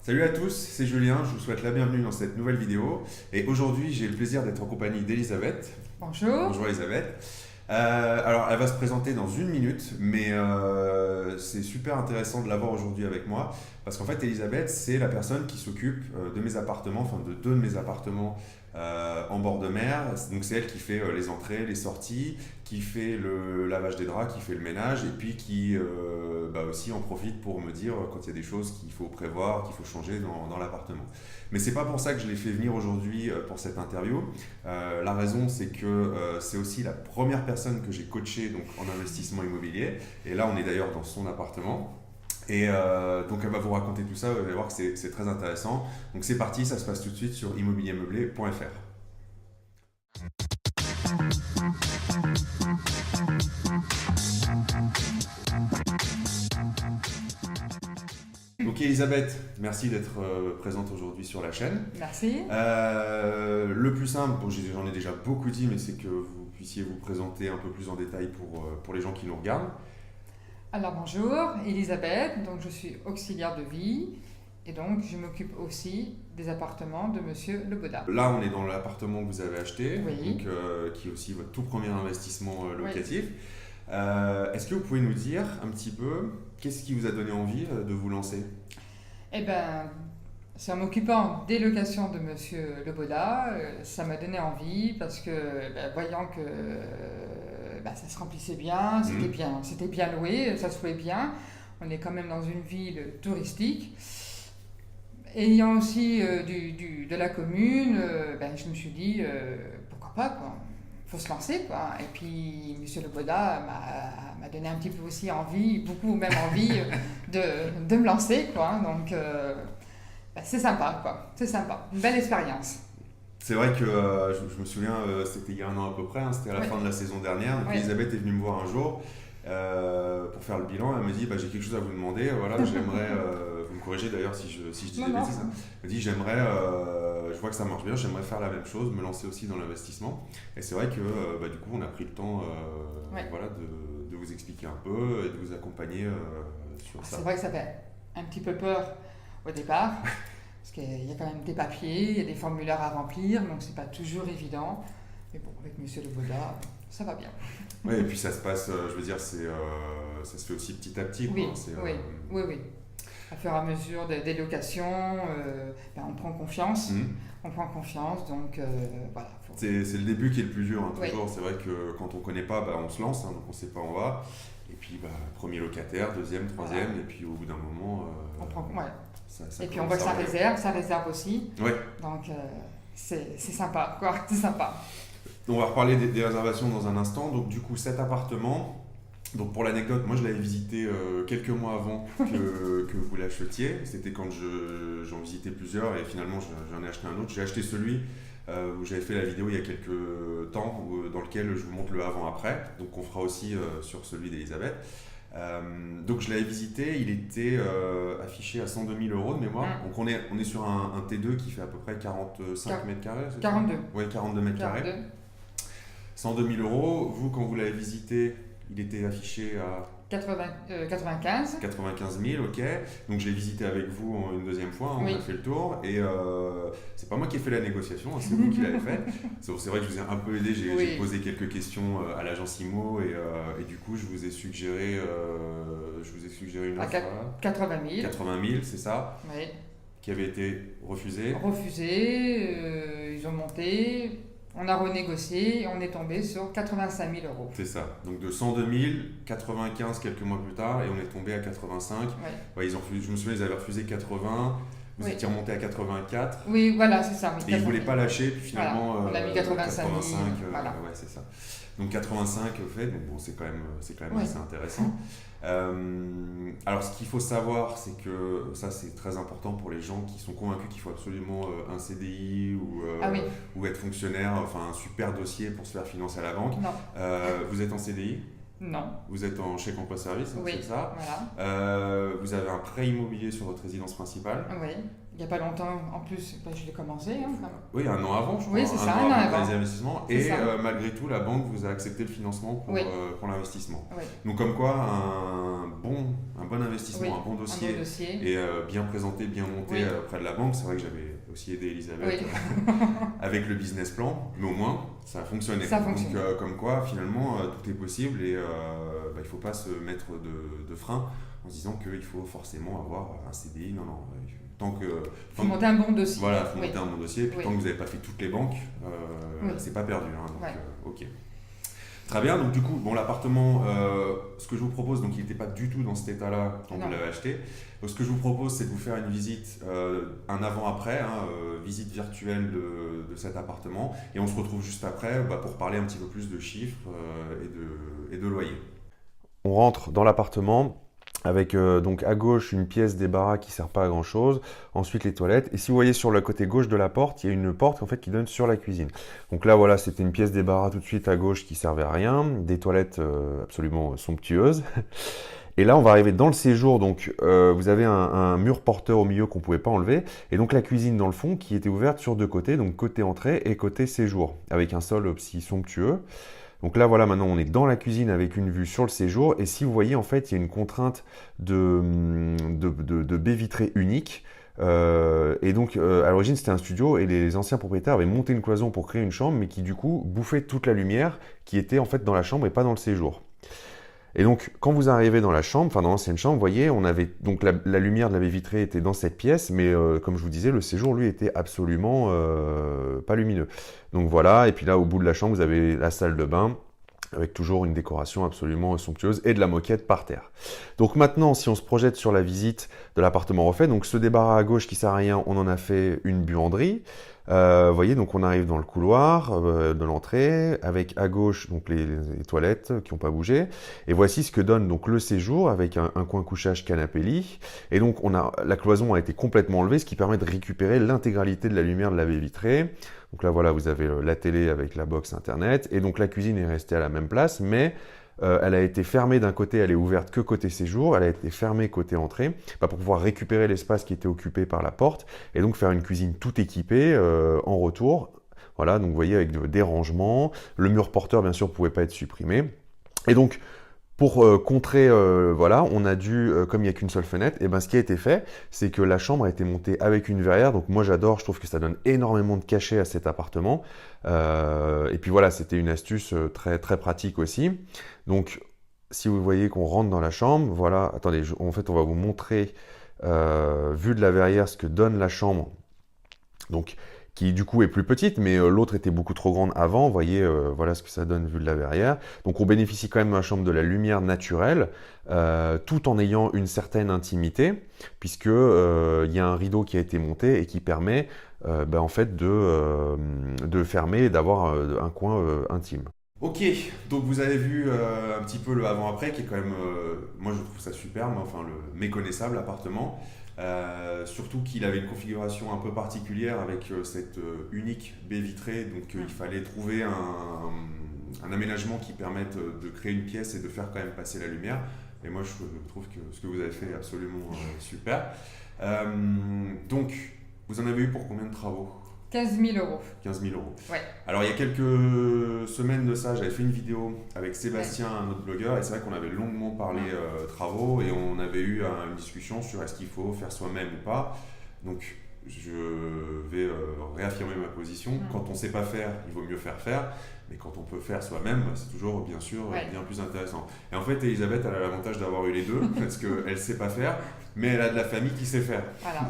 Salut à tous, c'est Julien, je vous souhaite la bienvenue dans cette nouvelle vidéo. Et aujourd'hui, j'ai le plaisir d'être en compagnie d'Elisabeth. Bonjour. Bonjour Elisabeth. Alors, elle va se présenter dans une minute, mais c'est super intéressant de l'avoir aujourd'hui avec moi. Parce qu'en fait, Elisabeth, c'est la personne qui s'occupe de mes appartements, enfin de deux de mes appartements en bord de mer. Donc, c'est elle qui fait les entrées, les sorties, qui fait le lavage des draps, qui fait le ménage, et puis qui aussi en profite pour me dire quand il y a des choses qu'il faut prévoir, qu'il faut changer dans l'appartement. Mais c'est pas pour ça que je l'ai fait venir aujourd'hui pour cette interview. La raison, c'est que c'est aussi la première personne que j'ai coachée donc, en investissement immobilier. Et là, on est d'ailleurs dans son appartement. Et donc, elle va vous raconter tout ça. Vous allez voir que c'est très intéressant. Donc, c'est parti. Ça se passe tout de suite sur immobiliermeublé.fr. Donc Elisabeth, merci d'être présente aujourd'hui sur la chaîne. Merci. Le plus simple, bon, j'en ai déjà beaucoup dit, mais c'est que vous puissiez vous présenter un peu plus en détail pour les gens qui nous regardent. Alors bonjour, Elisabeth, donc je suis auxiliaire de vie et donc je m'occupe aussi des appartements de Monsieur Leboda. Là, on est dans l'appartement que vous avez acheté, Oui. donc, qui est aussi votre tout premier investissement locatif. Oui. Est-ce que vous pouvez nous dire un petit peu qu'est-ce qui vous a donné envie de vous lancer? Eh bien, c'est en m'occupant des locations de Monsieur Leboda, ça m'a donné envie parce que voyant que ça se remplissait bien, c'était bien loué, ça se louait bien. On est quand même dans une ville touristique. Ayant aussi de la commune, je me suis dit pourquoi pas quoi. Faut se lancer quoi. Et puis Monsieur Leboda m'a donné un petit peu aussi envie, beaucoup même envie de me lancer quoi. Donc c'est sympa quoi. C'est sympa, une belle expérience. C'est vrai que je me souviens, c'était il y a un an à peu près, c'était à la Oui. fin de la saison dernière. Donc Oui. Elisabeth est venue me voir un jour pour faire le bilan. Elle me dit j'ai quelque chose à vous demander. Voilà, j'aimerais, vous me corrigez d'ailleurs si je dis Non, des non. bêtises. Hein. Elle me dit j'aimerais, je vois que ça marche bien, j'aimerais faire la même chose, me lancer aussi dans l'investissement. Et c'est vrai que du coup, on a pris le temps Ouais. de vous expliquer un peu et de vous accompagner sur ça. C'est vrai que ça fait un petit peu peur au départ. Parce qu'il y a quand même des papiers, il y a des formulaires à remplir, donc c'est pas toujours évident. Mais bon, avec Monsieur Leboda, ça va bien. Ouais, et puis ça se passe, je veux dire, ça se fait aussi petit à petit. Oui, Quoi. C'est, oui. À fur et à mesure des locations, on prend confiance. On prend confiance, donc voilà. C'est le début qui est le plus dur, hein, Oui. toujours. C'est vrai que quand on ne connaît pas, on se lance, donc on ne sait pas où on va. Et puis, premier locataire, deuxième, troisième, Voilà. et puis au bout d'un moment, On prend, ouais. ça Et puis on voit que ça réserve aussi. Ouais. Donc c'est sympa, quoi. C'est sympa. On va reparler des réservations dans un instant. Donc du coup, cet appartement, donc pour l'anecdote, moi je l'avais visité quelques mois avant que vous l'achetiez. C'était quand j'en visitais plusieurs et finalement j'en ai acheté un autre. J'ai acheté celui où j'avais fait la vidéo il y a quelques temps, dans lequel je vous montre le avant-après. Donc on fera aussi sur celui d'Elisabeth. Donc je l'avais visité, il était affiché à 102 000 euros de mémoire. Donc on est sur un T2 qui fait à peu près 45 mètres carrés. 42. Oui, 42 mètres carrés. 102 000 euros. Vous, quand vous l'avez visité, il était affiché à 95. 95 000, ok. Donc je l'ai visité avec vous une deuxième fois, on Oui. a fait le tour. Et c'est pas moi qui ai fait la négociation, c'est vous qui l'avez fait. C'est vrai que je vous ai un peu aidé, j'ai posé quelques questions à l'agence IMO et du coup je vous ai suggéré une offre à 80 000. 80 000, c'est ça, Oui. qui avait été refusée. Refusé, ils ont monté. On a renégocié et on est tombé sur 85 000 euros. C'est ça. Donc de 102 000, 95 quelques mois plus tard, et on est tombé à 85. Ouais. Ouais, je me souviens, ils avaient refusé 80. Vous étiez remonté à 84. Oui, voilà, c'est ça. Et ils ne voulaient pas lâcher, puis finalement. Voilà, on a mis 85 000. Voilà. Ouais, c'est ça. Donc 85 fait, donc bon, c'est quand même assez intéressant. Alors ce qu'il faut savoir, c'est que ça c'est très important pour les gens qui sont convaincus qu'il faut absolument un CDI ou être fonctionnaire, enfin un super dossier pour se faire financer à la banque. Non. Vous êtes en CDI? Non. Vous êtes en chèque emploi service, Oui, c'est ça. voilà. Vous avez un prêt immobilier sur votre résidence principale. Oui. il n'y a pas longtemps, en plus, je l'ai commencé. Hein, oui, 1 an avant, je crois. Oui, c'est ça, 1 an avant. Les investissements. Et malgré tout, la banque vous a accepté le financement pour l'investissement. Oui. Donc comme quoi, un bon investissement, un bon dossier, et bien présenté, bien monté auprès de la banque. C'est vrai que j'avais aussi aidé Elisabeth avec le business plan, mais au moins, ça a fonctionné. Donc comme quoi, finalement, tout est possible et il ne faut pas se mettre de frein en se disant qu'il faut forcément avoir un CDI. Non. Il faut monter un bon dossier. Voilà, il faut monter un bon dossier. Puis tant que vous n'avez pas fait toutes les banques, c'est pas perdu. Hein, donc, ok. Très bien, donc du coup, l'appartement, ce que je vous propose, donc il n'était pas du tout dans cet état-là quand vous l'avez acheté. Donc, ce que je vous propose, c'est de vous faire une visite, un avant-après, visite virtuelle de cet appartement. Et on se retrouve juste après pour parler un petit peu plus de chiffres et de loyer. On rentre dans l'appartement. Avec donc à gauche une pièce débarras qui ne sert pas à grand chose, ensuite les toilettes, et si vous voyez sur le côté gauche de la porte, il y a une porte en fait qui donne sur la cuisine. Donc là voilà, c'était une pièce débarras tout de suite à gauche qui servait à rien, des toilettes absolument somptueuses. Et là on va arriver dans le séjour, donc vous avez un mur porteur au milieu qu'on ne pouvait pas enlever, et donc la cuisine dans le fond qui était ouverte sur 2 côtés, donc côté entrée et côté séjour, avec un sol aussi somptueux. Donc là, voilà, maintenant on est dans la cuisine avec une vue sur le séjour. Et si vous voyez, en fait, il y a une contrainte de baie vitrée unique. Et donc, à l'origine, c'était un studio et les anciens propriétaires avaient monté une cloison pour créer une chambre, mais qui du coup bouffait toute la lumière qui était en fait dans la chambre et pas dans le séjour. Et donc, quand vous arrivez dans la chambre, enfin dans l'ancienne chambre, vous voyez, on avait donc la lumière de la baie vitrée était dans cette pièce, mais comme je vous disais, le séjour lui était absolument pas lumineux. Donc voilà, et puis là au bout de la chambre, vous avez la salle de bain avec toujours une décoration absolument somptueuse et de la moquette par terre. Donc maintenant, si on se projette sur la visite de l'appartement refait, donc ce débarras à gauche qui sert à rien, on en a fait une buanderie. Vous voyez, donc on arrive dans le couloir de l'entrée, avec à gauche donc les toilettes qui n'ont pas bougé. Et voici ce que donne donc le séjour avec un coin couchage canapé lit. Et donc la cloison a été complètement enlevée, ce qui permet de récupérer l'intégralité de la lumière de la baie vitrée. Donc là voilà, vous avez la télé avec la box internet. Et donc la cuisine est restée à la même place, mais elle a été fermée d'un côté, elle est ouverte que côté séjour, elle a été fermée côté entrée, pour pouvoir récupérer l'espace qui était occupé par la porte et donc faire une cuisine tout équipée en retour. Voilà, donc vous voyez avec des rangements, le mur porteur bien sûr ne pouvait pas être supprimé. Et donc pour contrer, voilà, on a dû, comme il n'y a qu'une seule fenêtre, et ben ce qui a été fait, c'est que la chambre a été montée avec une verrière. Donc moi j'adore, je trouve que ça donne énormément de cachet à cet appartement. Et puis voilà, c'était une astuce très très pratique aussi. Donc si vous voyez qu'on rentre dans la chambre, voilà, attendez, en fait on va vous montrer, vue de la verrière, ce que donne la chambre. Donc qui du coup est plus petite, mais l'autre était beaucoup trop grande avant. Vous voyez, voilà ce que ça donne vue de la verrière. Donc on bénéficie quand même dans la chambre de la lumière naturelle, tout en ayant une certaine intimité, puisque il y a un rideau qui a été monté et qui permet en fait de fermer et d'avoir un coin intime. Ok, donc vous avez vu un petit peu le avant-après qui est quand même, moi je trouve ça superbe, enfin le méconnaissable appartement. Surtout qu'il avait une configuration un peu particulière avec cette unique baie vitrée, donc il fallait trouver un aménagement qui permette de créer une pièce et de faire quand même passer la lumière. Et moi je trouve que ce que vous avez fait est absolument super. Donc vous en avez eu pour combien de travaux ? 15 000 €. 15 000 €. Ouais. Alors il y a quelques semaines de ça, j'avais fait une vidéo avec Sébastien, un autre blogueur, et c'est vrai qu'on avait longuement parlé travaux et on avait eu une discussion sur est-ce qu'il faut faire soi-même ou pas. Donc je vais réaffirmer ma position. Quand on ne sait pas faire, il vaut mieux faire. Mais quand on peut faire soi-même, c'est toujours bien sûr bien plus intéressant. Et en fait, Elisabeth, elle a l'avantage d'avoir eu les deux parce qu'elle ne sait pas faire, mais elle a de la famille qui sait faire. Voilà.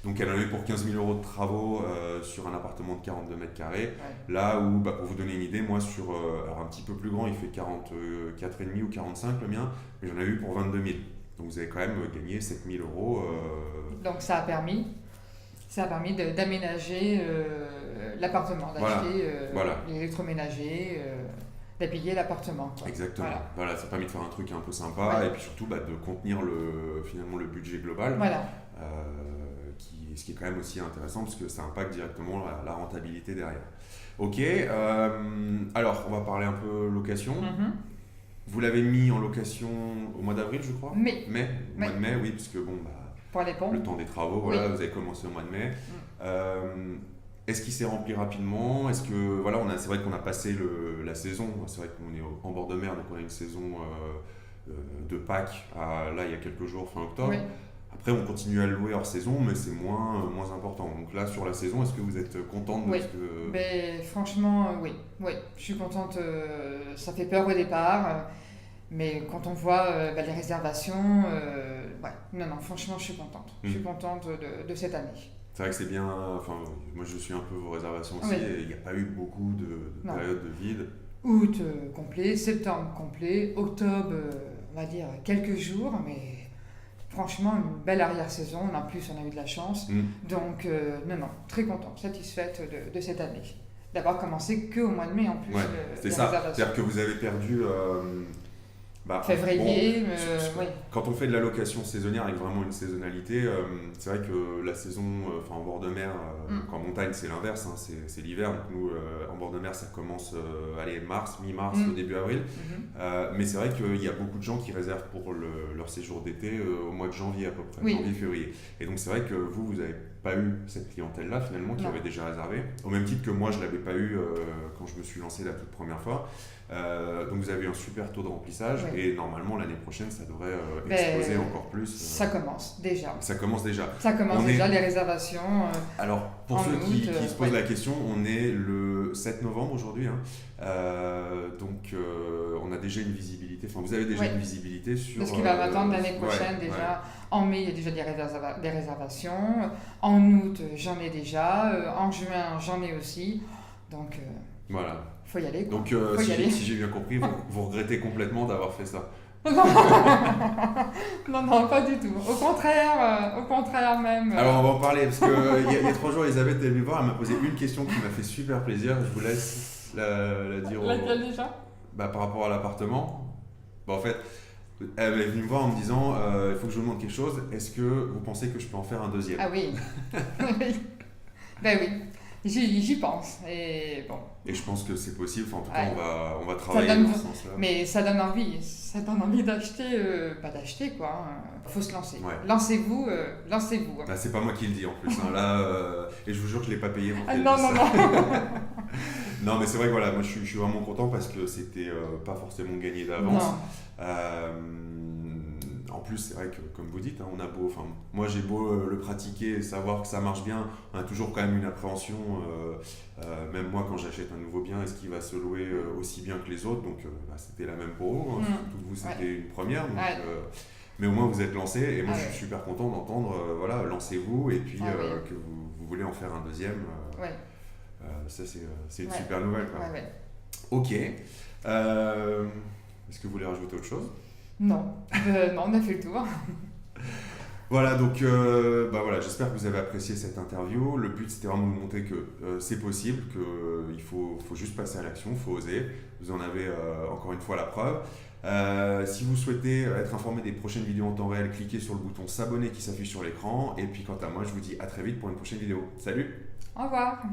Donc elle en a eu pour 15 000 € de travaux sur un appartement de 42 mètres carrés. Là où, pour vous donner une idée, moi sur alors un petit peu plus grand, il fait 44,5 ou 45 le mien, mais j'en ai eu pour 22 000. Donc vous avez quand même gagné 7 000 €. Donc ça a permis d'aménager l'appartement, d'acheter l'électroménager, d'habiller l'appartement. Exactement. Voilà, ça a permis de faire un truc un peu sympa et puis surtout de contenir finalement le budget global. Voilà. Ce qui est quand même aussi intéressant parce que ça impacte directement la rentabilité derrière. Ok, alors on va parler un peu location. Vous l'avez mis en location au mois d'avril, je crois ? Mai. Mois de mai, oui, parce que Pour les ponts. le temps des travaux. Voilà, vous avez commencé au mois de mai. Est-ce qu'il s'est rempli rapidement? Est-ce que voilà, c'est vrai qu'on a passé la saison. C'est vrai qu'on est en bord de mer, donc on a une saison de Pâques là il y a quelques jours, fin octobre. Oui. Après, on continue à le louer hors saison, mais c'est moins important. Donc là, sur la saison, est-ce que vous êtes contente de Oui. ce que... Ben, franchement, oui. Oui, je suis contente. Ça fait peur au départ, mais quand on voit les réservations, ouais. Non, franchement, je suis contente. Je suis contente de cette année. C'est vrai que c'est bien. Enfin, moi, je suis un peu vos réservations aussi, Oui. et il n'y a pas eu beaucoup de périodes de vide. Août complet, septembre complet, octobre, on va dire quelques jours, mais franchement, une belle arrière-saison. En plus, on a eu de la chance. Donc, non, très contente, satisfaite de cette année. D'avoir commencé qu'au mois de mai en plus. Ouais, c'est ça. C'est-à-dire que vous avez perdu. Février, oui. Quand on fait de la location saisonnière avec vraiment une saisonnalité, c'est vrai que la saison en bord de mer, en montagne c'est l'inverse, hein, c'est l'hiver. Donc nous, en bord de mer, ça commence mi-mars, au début avril. Mais c'est vrai qu'il y a beaucoup de gens qui réservent pour leur séjour d'été au mois de janvier à peu près, janvier-février. Et donc c'est vrai que vous n'avez pas eu cette clientèle-là finalement qui avait déjà réservé. Au même titre que moi, je ne l'avais pas eu quand je me suis lancé la toute première fois. Donc vous avez eu un super taux de remplissage et normalement l'année prochaine ça devrait exploser encore plus. Ça commence déjà. Ça commence déjà. Les réservations. Alors pour ceux qui se posent la question, on est le 7 novembre aujourd'hui. Donc on a déjà une visibilité, vous avez déjà une visibilité sur... Ce qui va m'attendre l'année prochaine déjà. En mai, il y a déjà des réservations. En août, j'en ai déjà. En juin, j'en ai aussi. Donc... Voilà. Faut y aller. Quoi. Donc, si j'ai bien compris, vous regrettez complètement d'avoir fait ça. Non, pas du tout. Au contraire même. Alors, on va en parler, parce qu'il y a 3 jours, Elisabeth est venue me voir, elle m'a posé une question qui m'a fait super plaisir. Je vous laisse la dire. Laquelle déjà ? Par rapport à l'appartement. En fait, elle est venue me voir en me disant il faut que je vous demande quelque chose. Est-ce que vous pensez que je peux en faire un deuxième ? Ah oui. Ben oui. J'y pense. Et bon. Et je pense que c'est possible. En tout cas, on va travailler dans ce sens-là. Mais ça donne envie. Ça donne envie d'acheter. Pas d'acheter, quoi. Faut se lancer. Ouais. Lancez-vous. Ah, c'est pas moi qui le dis en plus. Et je vous jure que je l'ai pas payé pour non. Non, mais c'est vrai que voilà, moi je suis vraiment content parce que c'était pas forcément gagné d'avance. En plus, c'est vrai que, comme vous dites, on a beau, moi j'ai beau le pratiquer et savoir que ça marche bien, on a toujours quand même une appréhension, même moi quand j'achète un nouveau bien, est-ce qu'il va se louer aussi bien que les autres? Donc c'était la même pour vous, surtout vous c'était une première, donc, mais au moins vous êtes lancé et moi je suis super content d'entendre, lancez-vous et puis que vous voulez en faire un deuxième, ça c'est une super nouvelle. Quoi. Ok, est-ce que vous voulez rajouter autre chose? Non, on a fait le tour. Voilà, donc j'espère que vous avez apprécié cette interview. Le but, c'était vraiment de vous montrer que c'est possible, qu'il faut juste passer à l'action, il faut oser. Vous en avez encore une fois la preuve. Si vous souhaitez être informé des prochaines vidéos en temps réel, cliquez sur le bouton s'abonner qui s'affiche sur l'écran. Et puis quant à moi, je vous dis à très vite pour une prochaine vidéo. Salut! Au revoir!